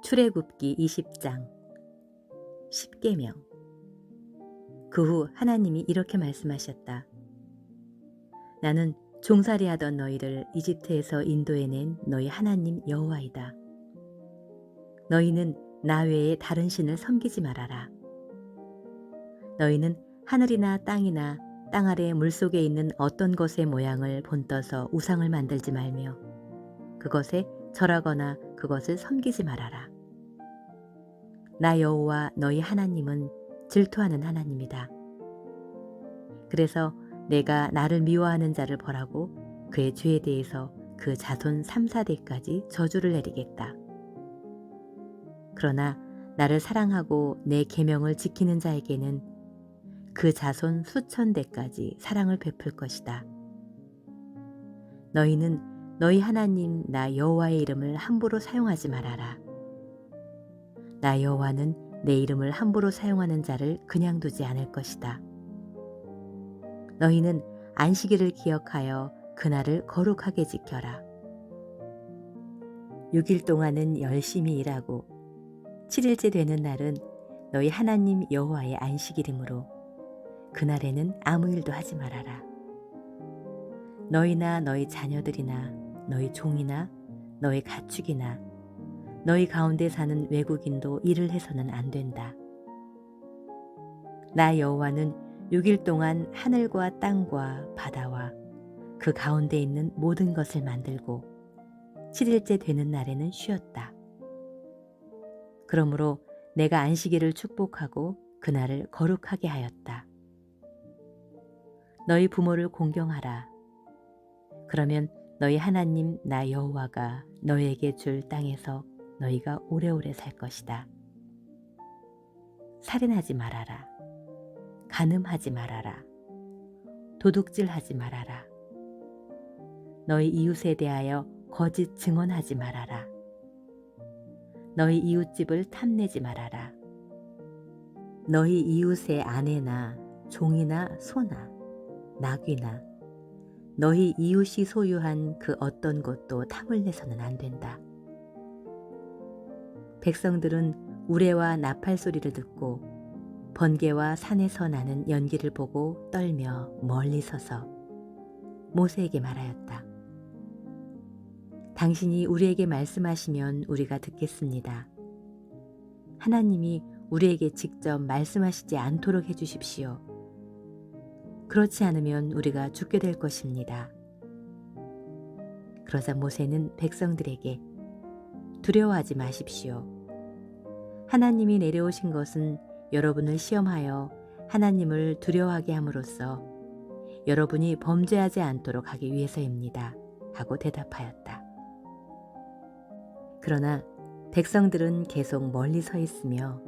출애굽기 20장 10계명. 그 후 하나님이 이렇게 말씀하셨다. 나는 종살이하던 너희를 이집트에서 인도해낸 너희 하나님 여호와이다. 너희는 나 외에 다른 신을 섬기지 말아라. 너희는 하늘이나 땅이나 땅 아래 물속에 있는 어떤 것의 모양을 본떠서 우상을 만들지 말며 그것에 절하거나 그것을 섬기지 말아라. 나 여호와 너희 하나님은 질투하는 하나님이다. 그래서 내가 나를 미워하는 자를 벌하고 그의 죄에 대해서 그 자손 3, 4대까지 저주를 내리겠다. 그러나 나를 사랑하고 내 계명을 지키는 자에게는 그 자손 수천 대까지 사랑을 베풀 것이다. 너희는 너희 하나님 나 여호와의 이름을 함부로 사용하지 말아라. 나 여호와는 내 이름을 함부로 사용하는 자를 그냥 두지 않을 것이다. 너희는 안식일을 기억하여 그날을 거룩하게 지켜라. 6일 동안은 열심히 일하고 7일째 되는 날은 너희 하나님 여호와의 안식일이므로 그날에는 아무 일도 하지 말아라. 너희나 너희 자녀들이나 너희 종이나 너희 가축이나 너희 가운데 사는 외국인도 일을 해서는 안 된다. 나 여호와는 6일 동안 하늘과 땅과 바다와 그 가운데 있는 모든 것을 만들고 7일째 되는 날에는 쉬었다. 그러므로 내가 안식일을 축복하고 그날을 거룩하게 하였다. 너희 부모를 공경하라. 그러면 너희 하나님 나 여호와가 너희에게 줄 땅에서 너희가 오래오래 살 것이다. 살인하지 말아라. 간음하지 말아라. 도둑질하지 말아라. 너희 이웃에 대하여 거짓 증언하지 말아라. 너희 이웃집을 탐내지 말아라. 너희 이웃의 아내나 종이나 소나 나귀나 너희 이웃이 소유한 그 어떤 것도 탐을 내서는 안 된다. 백성들은 우레와 나팔 소리를 듣고 번개와 산에서 나는 연기를 보고 떨며 멀리 서서 모세에게 말하였다. 당신이 우리에게 말씀하시면 우리가 듣겠습니다. 하나님이 우리에게 직접 말씀하시지 않도록 해주십시오. 그렇지 않으면 우리가 죽게 될 것입니다. 그러자 모세는 백성들에게 두려워하지 마십시오. 하나님이 내려오신 것은 여러분을 시험하여 하나님을 두려워하게 함으로써 여러분이 범죄하지 않도록 하기 위해서입니다. 하고 대답하였다. 그러나 백성들은 계속 멀리 서 있으며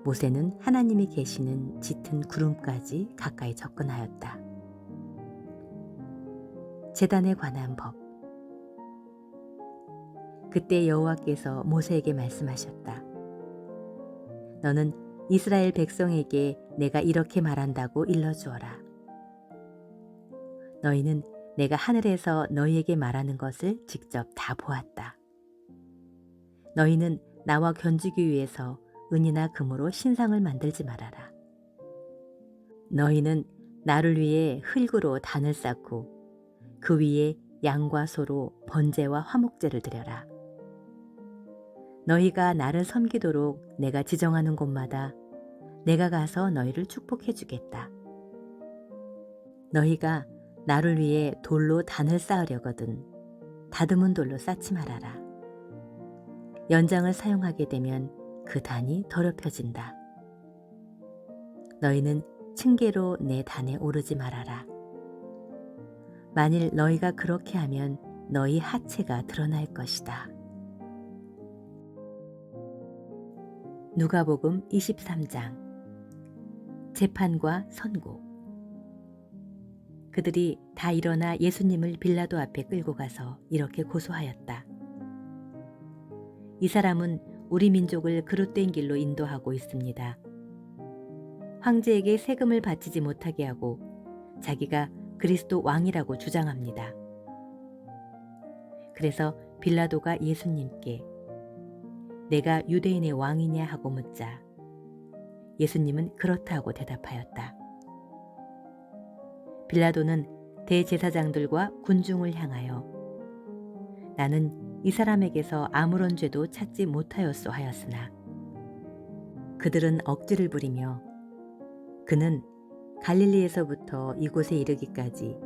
모세는 하나님이 계시는 짙은 구름까지 가까이 접근하였다. 제단에 관한 법. 그때 여호와께서 모세에게 말씀하셨다. 너는 이스라엘 백성에게 내가 이렇게 말한다고 일러주어라. 너희는 내가 하늘에서 너희에게 말하는 것을 직접 다 보았다. 너희는 나와 견주기 위해서 은이나 금으로 신상을 만들지 말아라. 너희는 나를 위해 흙으로 단을 쌓고 그 위에 양과 소로 번제와 화목제를 드려라. 너희가 나를 섬기도록 내가 지정하는 곳마다 내가 가서 너희를 축복해 주겠다. 너희가 나를 위해 돌로 단을 쌓으려거든 다듬은 돌로 쌓지 말아라. 연장을 사용하게 되면 그 단이 더럽혀진다. 너희는 층계로 내 단에 오르지 말아라. 만일 너희가 그렇게 하면 너희 하체가 드러날 것이다. 누가복음 23장. 재판과 선고. 그들이 다 일어나 예수님을 빌라도 앞에 끌고 가서 이렇게 고소하였다. 이 사람은 우리 민족을 그릇된 길로 인도하고 있습니다. 황제에게 세금을 바치지 못하게 하고 자기가 그리스도 왕이라고 주장합니다. 그래서 빌라도가 예수님께 내가 유대인의 왕이냐 하고 묻자 예수님은 그렇다 하고 대답하였다. 빌라도는 대제사장들과 군중을 향하여 나는 이 사람에게서 아무런 죄도 찾지 못하였소 하였으나 그들은 억지를 부리며 그는 갈릴리에서부터 이곳에 이르기까지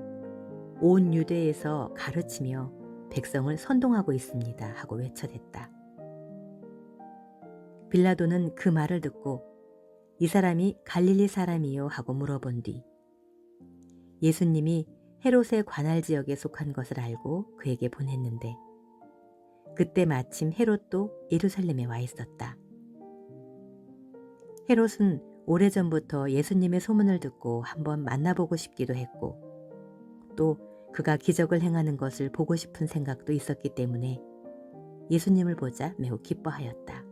온 유대에서 가르치며 백성을 선동하고 있습니다 하고 외쳐댔다. 빌라도는 그 말을 듣고 이 사람이 갈릴리 사람이요 하고 물어본 뒤 예수님이 헤롯의 관할 지역에 속한 것을 알고 그에게 보냈는데 그때 마침 헤롯도 예루살렘에 와 있었다. 헤롯은 오래전부터 예수님의 소문을 듣고 한번 만나보고 싶기도 했고 또 그가 기적을 행하는 것을 보고 싶은 생각도 있었기 때문에 예수님을 보자 매우 기뻐하였다.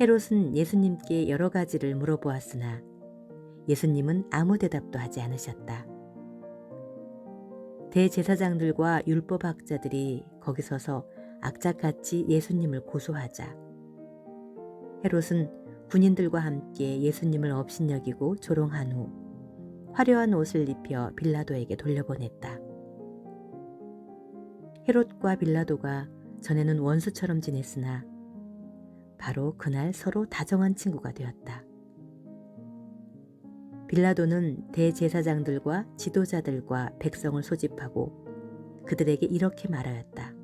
헤롯은 예수님께 여러 가지를 물어보았으나 예수님은 아무 대답도 하지 않으셨다. 대제사장들과 율법학자들이 거기 서서 악착같이 예수님을 고소하자 헤롯은 군인들과 함께 예수님을 업신여기고 조롱한 후 화려한 옷을 입혀 빌라도에게 돌려보냈다. 헤롯과 빌라도가 전에는 원수처럼 지냈으나 바로 그날 서로 다정한 친구가 되었다. 빌라도는 대제사장들과 지도자들과 백성을 소집하고 그들에게 이렇게 말하였다.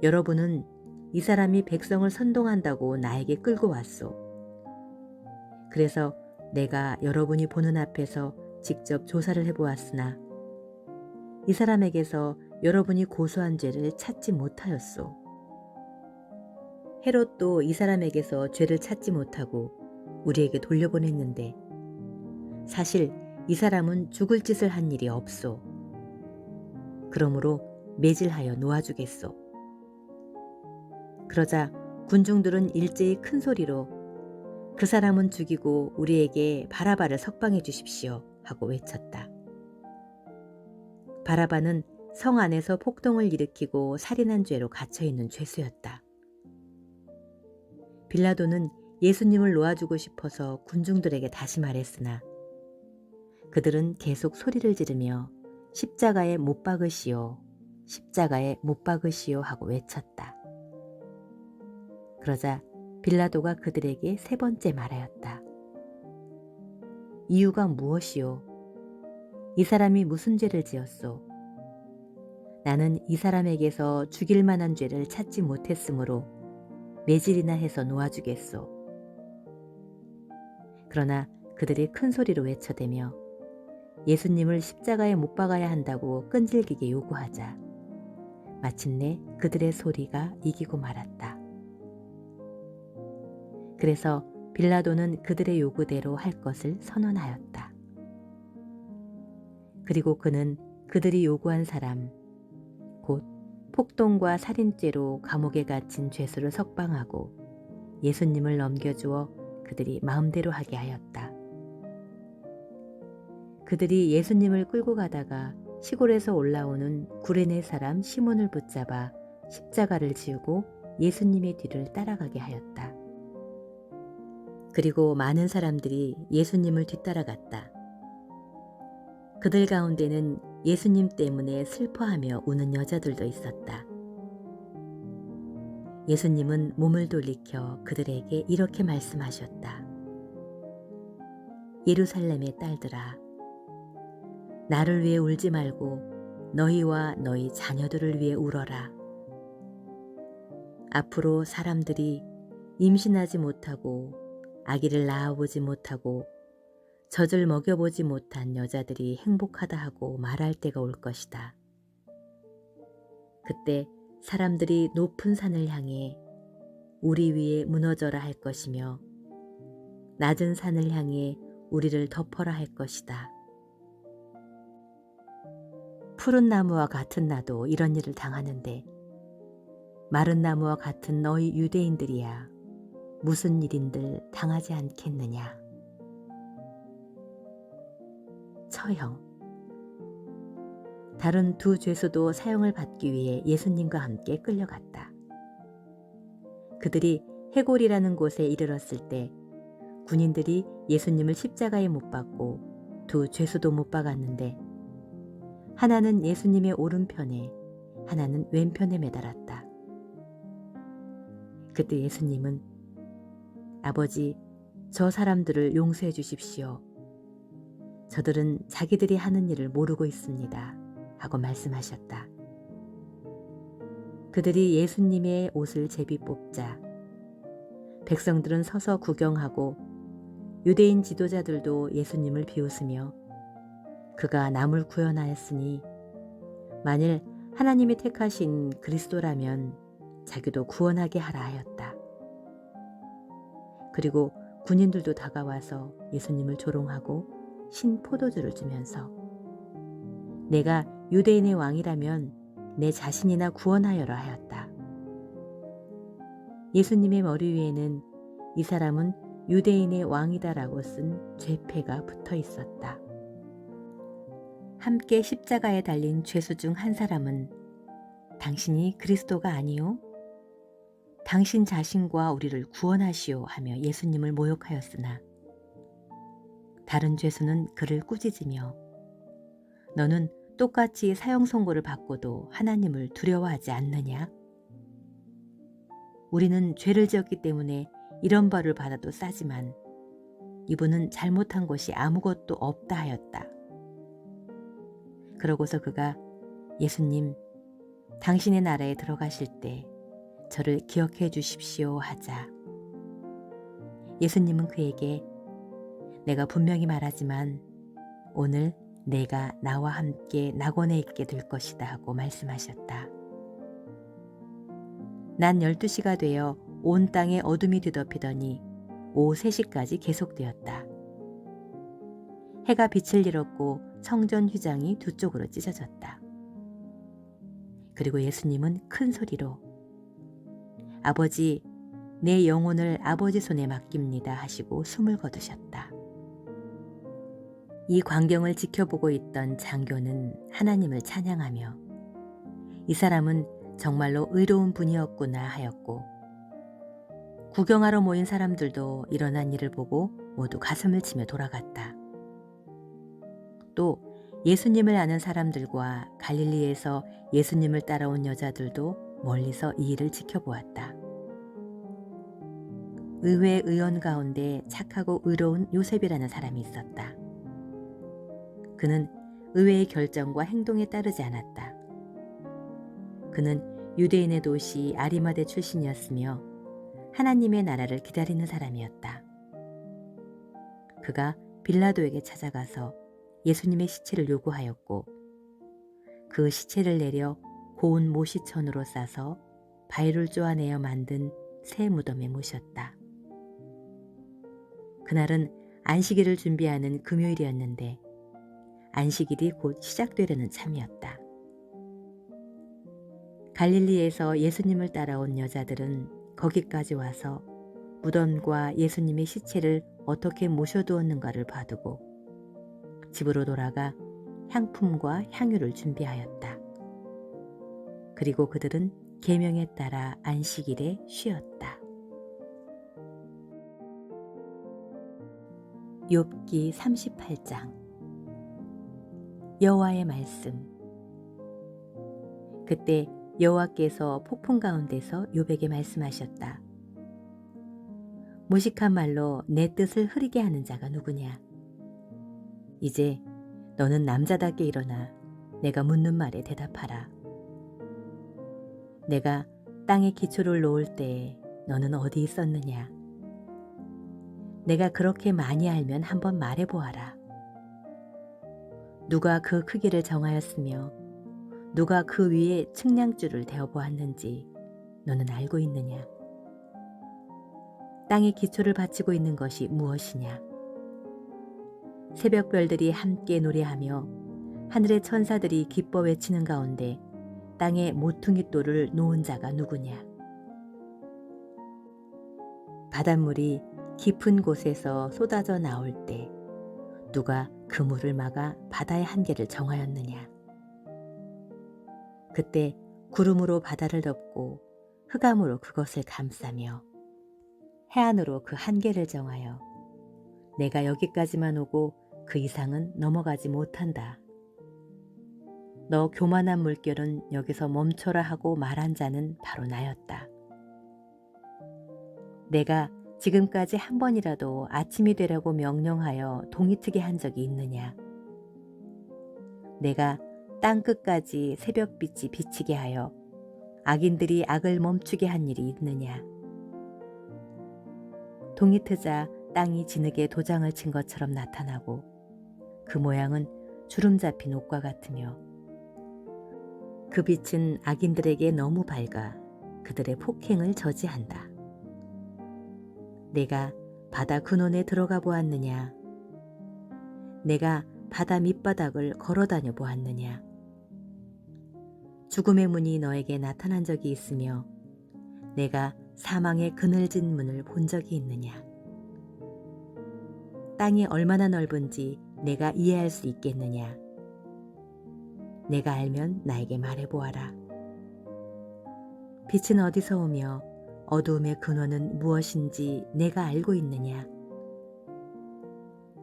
여러분은 이 사람이 백성을 선동한다고 나에게 끌고 왔소. 그래서 내가 여러분이 보는 앞에서 직접 조사를 해보았으나 이 사람에게서 여러분이 고소한 죄를 찾지 못하였소. 헤롯도 이 사람에게서 죄를 찾지 못하고 우리에게 돌려보냈는데 사실 이 사람은 죽을 짓을 한 일이 없소. 그러므로 매질하여 놓아주겠소. 그러자 군중들은 일제히 큰 소리로 그 사람은 죽이고 우리에게 바라바를 석방해 주십시오 하고 외쳤다. 바라바는 성 안에서 폭동을 일으키고 살인한 죄로 갇혀있는 죄수였다. 빌라도는 예수님을 놓아주고 싶어서 군중들에게 다시 말했으나 그들은 계속 소리를 지르며 십자가에 못 박으시오, 십자가에 못 박으시오 하고 외쳤다. 그러자 빌라도가 그들에게 세 번째 말하였다. 이유가 무엇이오? 이 사람이 무슨 죄를 지었소? 나는 이 사람에게서 죽일 만한 죄를 찾지 못했으므로 매질이나 해서 놓아주겠소. 그러나 그들이 큰 소리로 외쳐대며 예수님을 십자가에 못 박아야 한다고 끈질기게 요구하자 마침내 그들의 소리가 이기고 말았다. 그래서 빌라도는 그들의 요구대로 할 것을 선언하였다. 그리고 그는 그들이 요구한 사람, 곧 폭동과 살인죄로 감옥에 갇힌 죄수를 석방하고 예수님을 넘겨주어 그들이 마음대로 하게 하였다. 그들이 예수님을 끌고 가다가 시골에서 올라오는 구레네 사람 시몬을 붙잡아 십자가를 지우고 예수님의 뒤를 따라가게 하였다. 그리고 많은 사람들이 예수님을 뒤따라갔다. 그들 가운데는 예수님 때문에 슬퍼하며 우는 여자들도 있었다. 예수님은 몸을 돌이켜 그들에게 이렇게 말씀하셨다. 예루살렘의 딸들아, 나를 위해 울지 말고 너희와 너희 자녀들을 위해 울어라. 앞으로 사람들이 임신하지 못하고 아기를 낳아보지 못하고 젖을 먹여보지 못한 여자들이 행복하다 하고 말할 때가 올 것이다. 그때 사람들이 높은 산을 향해 우리 위에 무너져라 할 것이며 낮은 산을 향해 우리를 덮어라 할 것이다. 푸른 나무와 같은 나도 이런 일을 당하는데 마른 나무와 같은 너희 유대인들이야 무슨 일인들 당하지 않겠느냐. 처형. 다른 두 죄수도 사형을 받기 위해 예수님과 함께 끌려갔다. 그들이 해골이라는 곳에 이르렀을 때 군인들이 예수님을 십자가에 못 박고 두 죄수도 못 박았는데 하나는 예수님의 오른편에 하나는 왼편에 매달았다. 그때 예수님은 아버지, 저 사람들을 용서해 주십시오. 저들은 자기들이 하는 일을 모르고 있습니다. 하고 말씀하셨다. 그들이 예수님의 옷을 제비 뽑자 백성들은 서서 구경하고 유대인 지도자들도 예수님을 비웃으며 그가 남을 구원하였으니 만일 하나님이 택하신 그리스도라면 자기도 구원하게 하라 하였다. 그리고 군인들도 다가와서 예수님을 조롱하고 신 포도주를 주면서 내가 유대인의 왕이라면 내 자신이나 구원하여라 하였다. 예수님의 머리 위에는 이 사람은 유대인의 왕이다라고 쓴 죄패가 붙어 있었다. 함께 십자가에 달린 죄수 중 한 사람은 당신이 그리스도가 아니요? 당신 자신과 우리를 구원하시오 하며 예수님을 모욕하였으나 다른 죄수는 그를 꾸짖으며 너는 똑같이 사형 선고를 받고도 하나님을 두려워하지 않느냐? 우리는 죄를 지었기 때문에 이런 벌을 받아도 싸지만 이분은 잘못한 것이 아무것도 없다 하였다. 그러고서 그가 예수님, 당신의 나라에 들어가실 때 저를 기억해 주십시오 하자 예수님은 그에게 내가 분명히 말하지만 오늘 내가 나와 함께 낙원에 있게 될 것이다 하고 말씀하셨다. 낮 12시가 되어 온 땅에 어둠이 뒤덮이더니 오후 3시까지 계속되었다. 해가 빛을 잃었고 성전 휘장이 두 쪽으로 찢어졌다. 그리고 예수님은 큰 소리로 아버지, 내 영혼을 아버지 손에 맡깁니다 하시고 숨을 거두셨다. 이 광경을 지켜보고 있던 장교는 하나님을 찬양하며 이 사람은 정말로 의로운 분이었구나 하였고 구경하러 모인 사람들도 일어난 일을 보고 모두 가슴을 치며 돌아갔다. 또 예수님을 아는 사람들과 갈릴리에서 예수님을 따라온 여자들도 멀리서 이 일을 지켜보았다. 의회 의원 가운데 착하고 의로운 요셉이라는 사람이 있었다. 그는 의회의 결정과 행동에 따르지 않았다. 그는 유대인의 도시 아리마대 출신이었으며 하나님의 나라를 기다리는 사람이었다. 그가 빌라도에게 찾아가서 예수님의 시체를 요구하였고 그 시체를 내려 고운 모시천으로 싸서 바위를 쪼아내어 만든 새 무덤에 모셨다. 그날은 안식일을 준비하는 금요일이었는데 안식일이 곧 시작되려는 참이었다. 갈릴리에서 예수님을 따라온 여자들은 거기까지 와서 무덤과 예수님의 시체를 어떻게 모셔두었는가를 봐두고 집으로 돌아가 향품과 향유를 준비하였다. 그리고 그들은 계명에 따라 안식일에 쉬었다. 욥기 38장 여호와의 말씀. 그때 여호와께서 폭풍 가운데서 욥에게 말씀하셨다. 무식한 말로 내 뜻을 흐리게 하는 자가 누구냐? 이제 너는 남자답게 일어나 내가 묻는 말에 대답하라. 내가 땅에 기초를 놓을 때에 너는 어디 있었느냐? 내가 그렇게 많이 알면 한번 말해보아라. 누가 그 크기를 정하였으며 누가 그 위에 측량줄을 대어보았는지 너는 알고 있느냐? 땅의 기초를 바치고 있는 것이 무엇이냐? 새벽별들이 함께 노래하며 하늘의 천사들이 기뻐 외치는 가운데 땅에 모퉁이 돌을 놓은 자가 누구냐? 바닷물이 깊은 곳에서 쏟아져 나올 때 누가 그 물을 막아 바다의 한계를 정하였느냐? 그때 구름으로 바다를 덮고 흑암으로 그것을 감싸며 해안으로 그 한계를 정하여 내가 여기까지만 오고 그 이상은 넘어가지 못한다. 너 교만한 물결은 여기서 멈춰라 하고 말한 자는 바로 나였다. 내가 지금까지 한 번이라도 아침이 되라고 명령하여 동이 트게 한 적이 있느냐? 내가 땅끝까지 새벽빛이 비치게 하여 악인들이 악을 멈추게 한 일이 있느냐? 동이 트자 땅이 진흙에 도장을 친 것처럼 나타나고 그 모양은 주름 잡힌 옷과 같으며 그 빛은 악인들에게 너무 밝아 그들의 폭행을 저지한다. 내가 바다 근원에 들어가 보았느냐? 내가 바다 밑바닥을 걸어다녀 보았느냐? 죽음의 문이 너에게 나타난 적이 있으며 내가 사망의 그늘진 문을 본 적이 있느냐? 땅이 얼마나 넓은지 내가 이해할 수 있겠느냐? 내가 알면 나에게 말해보아라. 빛은 어디서 오며 어두움의 근원은 무엇인지 내가 알고 있느냐?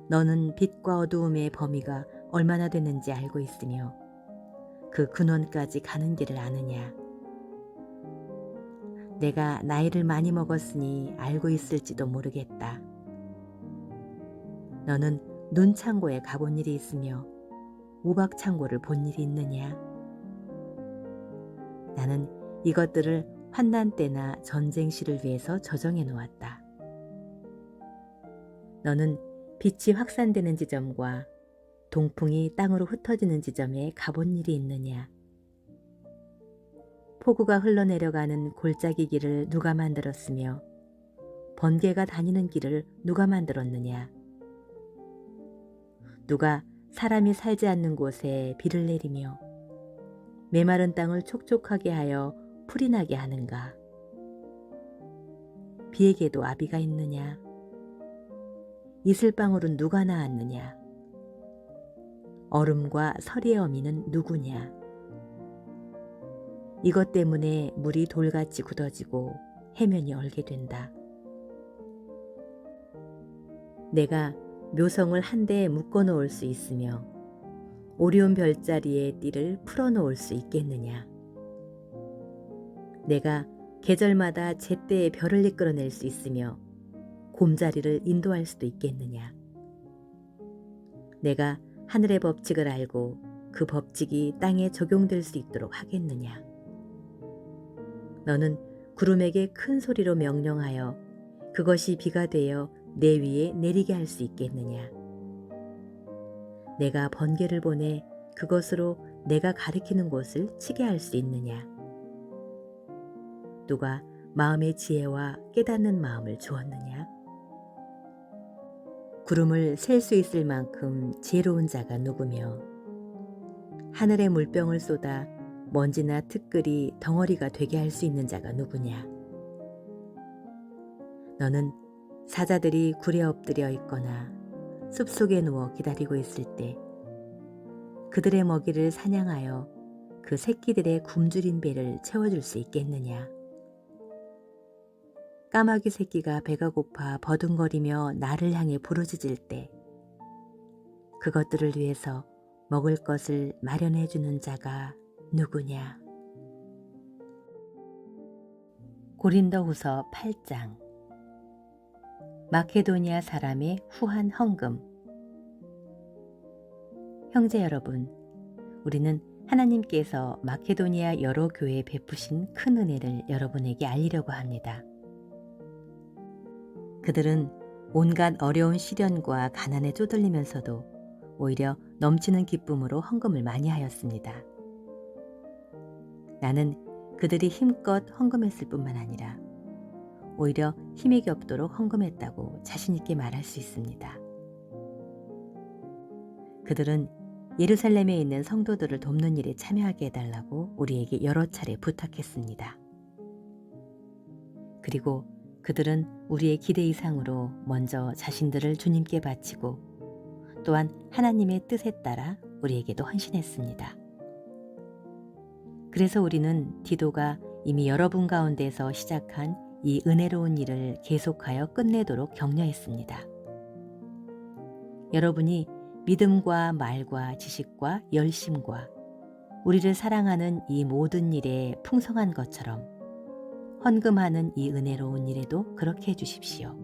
너는 빛과 어두움의 범위가 얼마나 되는지 알고 있으며 그 근원까지 가는 길을 아느냐? 내가 나이를 많이 먹었으니 알고 있을지도 모르겠다. 너는 눈창고에 가본 일이 있으며 우박창고를 본 일이 있느냐? 나는 이것들을 환난 때나 전쟁 시를 위해서 저정해 놓았다. 너는 빛이 확산되는 지점과 동풍이 땅으로 흩어지는 지점에 가본 일이 있느냐? 폭우가 흘러내려가는 골짜기 길을 누가 만들었으며 번개가 다니는 길을 누가 만들었느냐? 누가 사람이 살지 않는 곳에 비를 내리며 메마른 땅을 촉촉하게 하여 풀이 나게 하는가? 비에게도 아비가 있느냐? 이슬방울은 누가 낳았느냐? 얼음과 서리의 어미는 누구냐? 이것 때문에 물이 돌같이 굳어지고 해면이 얼게 된다. 내가 묘성을 한데에 묶어 놓을 수 있으며 오리온 별자리의 띠를 풀어 놓을 수 있겠느냐? 내가 계절마다 제때의 별을 이끌어낼 수 있으며 곰자리를 인도할 수도 있겠느냐? 내가 하늘의 법칙을 알고 그 법칙이 땅에 적용될 수 있도록 하겠느냐? 너는 구름에게 큰 소리로 명령하여 그것이 비가 되어 내 위에 내리게 할 수 있겠느냐? 내가 번개를 보내 그것으로 내가 가리키는 곳을 치게 할 수 있느냐? 누가 마음의 지혜와 깨닫는 마음을 주었느냐? 구름을 셀 수 있을 만큼 지혜로운 자가 누구며 하늘의 물병을 쏟아 먼지나 티끌이 덩어리가 되게 할 수 있는 자가 누구냐? 너는 사자들이 굴에 엎드려 있거나 숲속에 누워 기다리고 있을 때 그들의 먹이를 사냥하여 그 새끼들의 굶주린 배를 채워줄 수 있겠느냐? 까마귀 새끼가 배가 고파 버둥거리며 나를 향해 부르짖을 때 그것들을 위해서 먹을 것을 마련해 주는 자가 누구냐? 고린도후서 8장. 마케도니아 사람의 후한 헌금. 형제 여러분, 우리는 하나님께서 마케도니아 여러 교회에 베푸신 큰 은혜를 여러분에게 알리려고 합니다. 그들은 온갖 어려운 시련과 가난에 쪼들리면서도 오히려 넘치는 기쁨으로 헌금을 많이 하였습니다. 나는 그들이 힘껏 헌금했을 뿐만 아니라 오히려 힘이 겹도록 헌금했다고 자신있게 말할 수 있습니다. 그들은 예루살렘에 있는 성도들을 돕는 일에 참여하게 해달라고 우리에게 여러 차례 부탁했습니다. 그리고 그들은 우리의 기대 이상으로 먼저 자신들을 주님께 바치고 또한 하나님의 뜻에 따라 우리에게도 헌신했습니다. 그래서 우리는 디도가 이미 여러분 가운데서 시작한 이 은혜로운 일을 계속하여 끝내도록 격려했습니다. 여러분이 믿음과 말과 지식과 열심과 우리를 사랑하는 이 모든 일에 풍성한 것처럼 헌금하는 이 은혜로운 일에도 그렇게 해주십시오.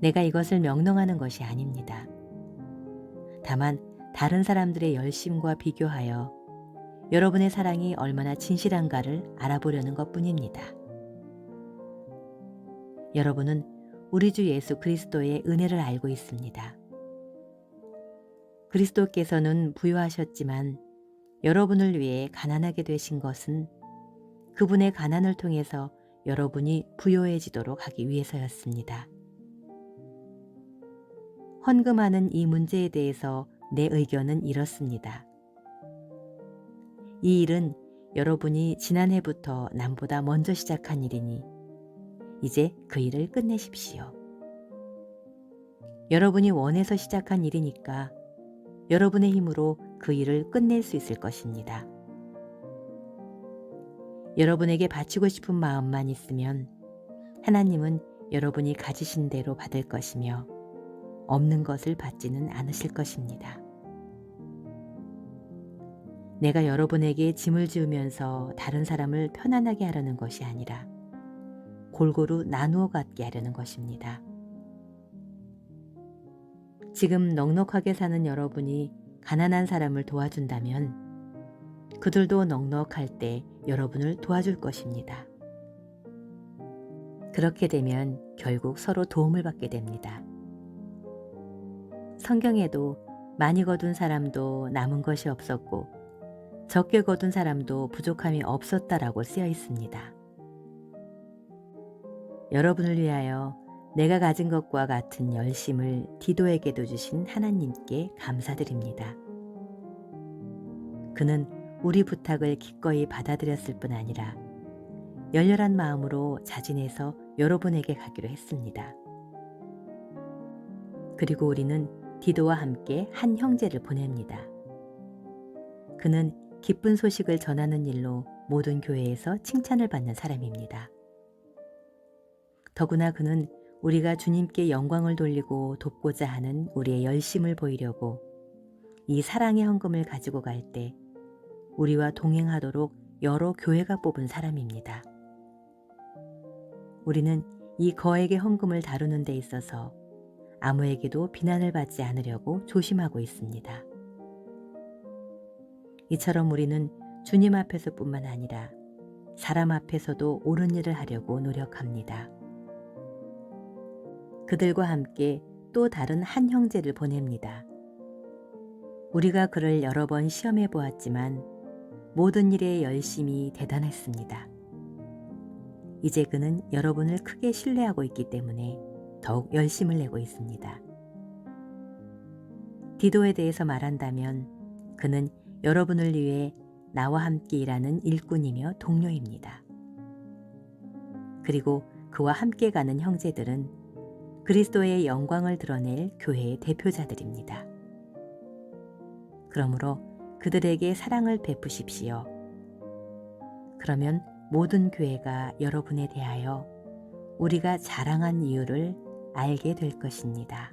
내가 이것을 명령하는 것이 아닙니다. 다만 다른 사람들의 열심과 비교하여 여러분의 사랑이 얼마나 진실한가를 알아보려는 것뿐입니다. 여러분은 우리 주 예수 그리스도의 은혜를 알고 있습니다. 그리스도께서는 부유하셨지만 여러분을 위해 가난하게 되신 것은 그분의 가난을 통해서 여러분이 부유해지도록 하기 위해서였습니다. 헌금하는 이 문제에 대해서 내 의견은 이렇습니다. 이 일은 여러분이 지난해부터 남보다 먼저 시작한 일이니 이제 그 일을 끝내십시오. 여러분이 원해서 시작한 일이니까 여러분의 힘으로 그 일을 끝낼 수 있을 것입니다. 여러분에게 바치고 싶은 마음만 있으면 하나님은 여러분이 가지신 대로 받을 것이며 없는 것을 받지는 않으실 것입니다. 내가 여러분에게 짐을 지우면서 다른 사람을 편안하게 하려는 것이 아니라 골고루 나누어 갖게 하려는 것입니다. 지금 넉넉하게 사는 여러분이 가난한 사람을 도와준다면 그들도 넉넉할 때 여러분을 도와줄 것입니다. 그렇게 되면 결국 서로 도움을 받게 됩니다. 성경에도 많이 거둔 사람도 남은 것이 없었고 적게 거둔 사람도 부족함이 없었다라고 쓰여 있습니다. 여러분을 위하여 내가 가진 것과 같은 열심을 디도에게도 주신 하나님께 감사드립니다. 그는 우리 부탁을 기꺼이 받아들였을 뿐 아니라 열렬한 마음으로 자진해서 여러분에게 가기로 했습니다. 그리고 우리는 디도와 함께 한 형제를 보냅니다. 그는 기쁜 소식을 전하는 일로 모든 교회에서 칭찬을 받는 사람입니다. 더구나 그는 우리가 주님께 영광을 돌리고 돕고자 하는 우리의 열심을 보이려고 이 사랑의 헌금을 가지고 갈 때 우리와 동행하도록 여러 교회가 뽑은 사람입니다. 우리는 이 거액의 헌금을 다루는 데 있어서 아무에게도 비난을 받지 않으려고 조심하고 있습니다. 이처럼 우리는 주님 앞에서뿐만 아니라 사람 앞에서도 옳은 일을 하려고 노력합니다. 그들과 함께 또 다른 한 형제를 보냅니다. 우리가 그를 여러 번 시험해 보았지만 모든 일에 열심히 대단했습니다. 이제 그는 여러분을 크게 신뢰하고 있기 때문에 더욱 열심을 내고 있습니다. 디도에 대해서 말한다면 그는 여러분을 위해 나와 함께 일하는 일꾼이며 동료입니다. 그리고 그와 함께 가는 형제들은 그리스도의 영광을 드러낼 교회의 대표자들입니다. 그러므로 그들에게 사랑을 베푸십시오. 그러면 모든 교회가 여러분에 대하여 우리가 자랑한 이유를 알게 될 것입니다.